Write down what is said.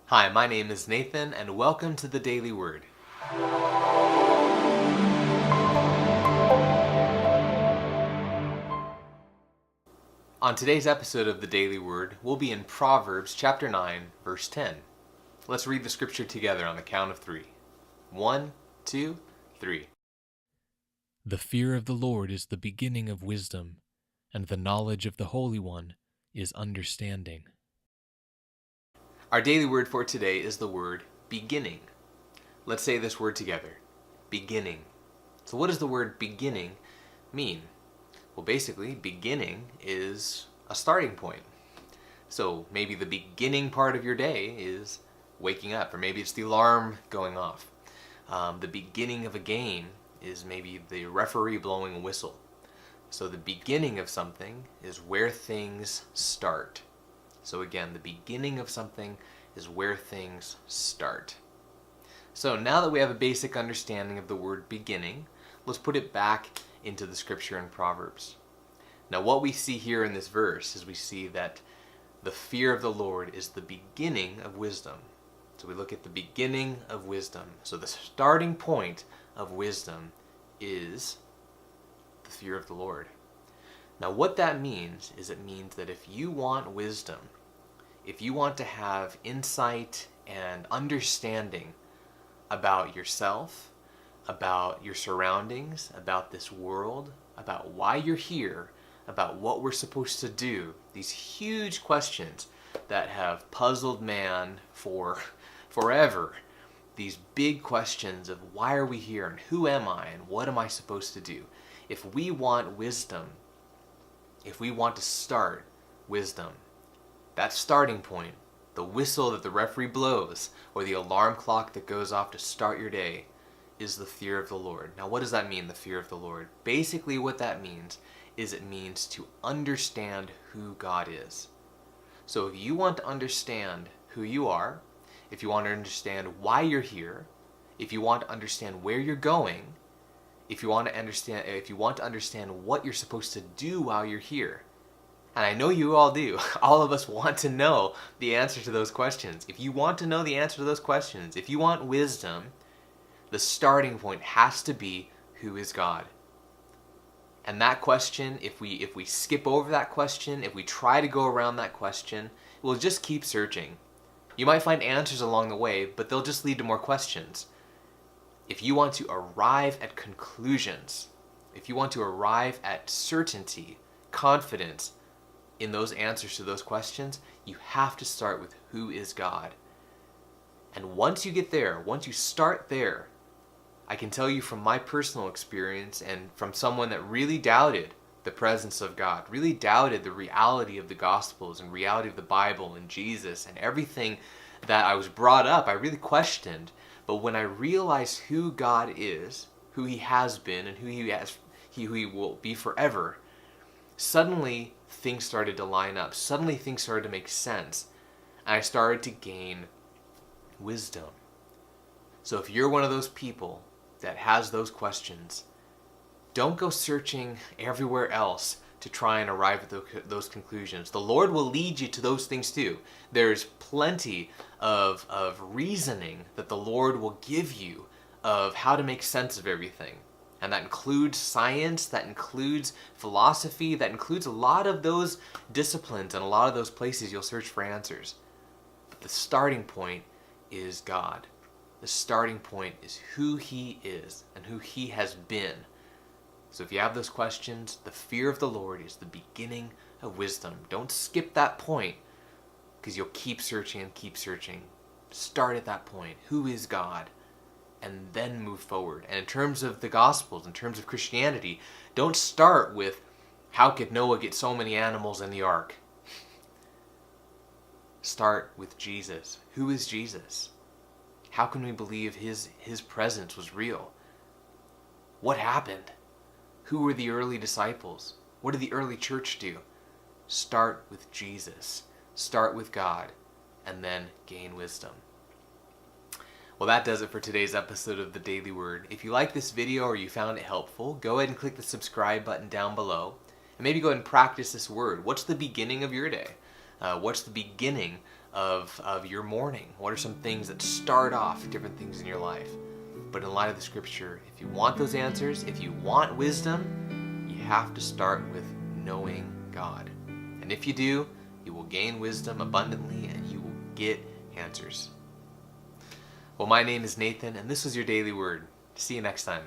Hi, my name is Nathan, and welcome to the Daily Word. On today's episode of the Daily Word, we'll be in Proverbs chapter 9, verse 10. Let's read the scripture together on the count of three. 1, 2, 3. The fear of the Lord is the beginning of wisdom, and the knowledge of the Holy One is understanding. Our daily word for today is the word beginning. Let's say this word together. Beginning. So what does the word beginning mean? Well, basically, beginning is a starting point. So maybe the beginning part of your day is waking up, or maybe it's the alarm going off. The beginning of a game is maybe the referee blowing a whistle. So the beginning of something is where things start. So again, the beginning of something is where things start. So now that we have a basic understanding of the word beginning, let's put it back into the scripture in Proverbs. Now what we see here in this verse is we see that the fear of the Lord is the beginning of wisdom. So we look at the beginning of wisdom. So the starting point of wisdom is the fear of the Lord. Now what that means is it means that if you want wisdom, if you want to have insight and understanding about yourself, about your surroundings, about this world, about why you're here, about what we're supposed to do, these huge questions that have puzzled man for forever, these big questions of why are we here and who am I and what am I supposed to do? If we want wisdom, if we want to start wisdom, that starting point, the whistle that the referee blows or the alarm clock that goes off to start your day, is the fear of the Lord. Now what does that mean, the fear of the Lord? Basically what that means is it means to understand who God is. So if you want to understand who you are, if you want to understand why you're here, if you want to understand where you're going, if you want to understand what you're supposed to do while you're here, and I know you all do, all of us want to know the answer to those questions. If you want to know the answer to those questions, if you want wisdom, the starting point has to be, who is God? And that question, if we skip over that question, if we try to go around that question, we'll just keep searching. You might find answers along the way, but they'll just lead to more questions. If you want to arrive at conclusions, if you want to arrive at certainty, confidence in those answers to those questions, you have to start with who is God. And once you get there, once you start there, I can tell you from my personal experience and from someone that really doubted the presence of God, really doubted the reality of the Gospels and reality of the Bible and Jesus and everything that I was brought up, I really questioned. But when I realized who God is, who He has been, and who He will be forever, suddenly things started to line up. Suddenly things started to make sense. And I started to gain wisdom. So if you're one of those people that has those questions, don't go searching everywhere else to try and arrive at those conclusions. The Lord will lead you to those things too. There's plenty of reasoning that the Lord will give you of how to make sense of everything. And that includes science, that includes philosophy, that includes a lot of those disciplines and a lot of those places you'll search for answers. But the starting point is God. The starting point is who He is and who He has been. So if you have those questions, the fear of the Lord is the beginning of wisdom. Don't skip that point, because you'll keep searching and keep searching. Start at that point. Who is God? And then move forward. And in terms of the Gospels, in terms of Christianity, don't start with, how could Noah get so many animals in the ark? Start with Jesus. Who is Jesus? How can we believe His presence was real? What happened? Who were the early disciples? What did the early church do? Start with Jesus. Start with God. And then gain wisdom. Well, that does it for today's episode of the Daily Word. If you like this video or you found it helpful, go ahead and click the subscribe button down below. And maybe go ahead and practice this word. What's the beginning of your day? What's the beginning of your morning? What are some things that start off different things in your life? But in light of the scripture, if you want those answers, if you want wisdom, you have to start with knowing God. And if you do, you will gain wisdom abundantly and you will get answers. Well, my name is Nathan, and this was your Daily Word. See you next time.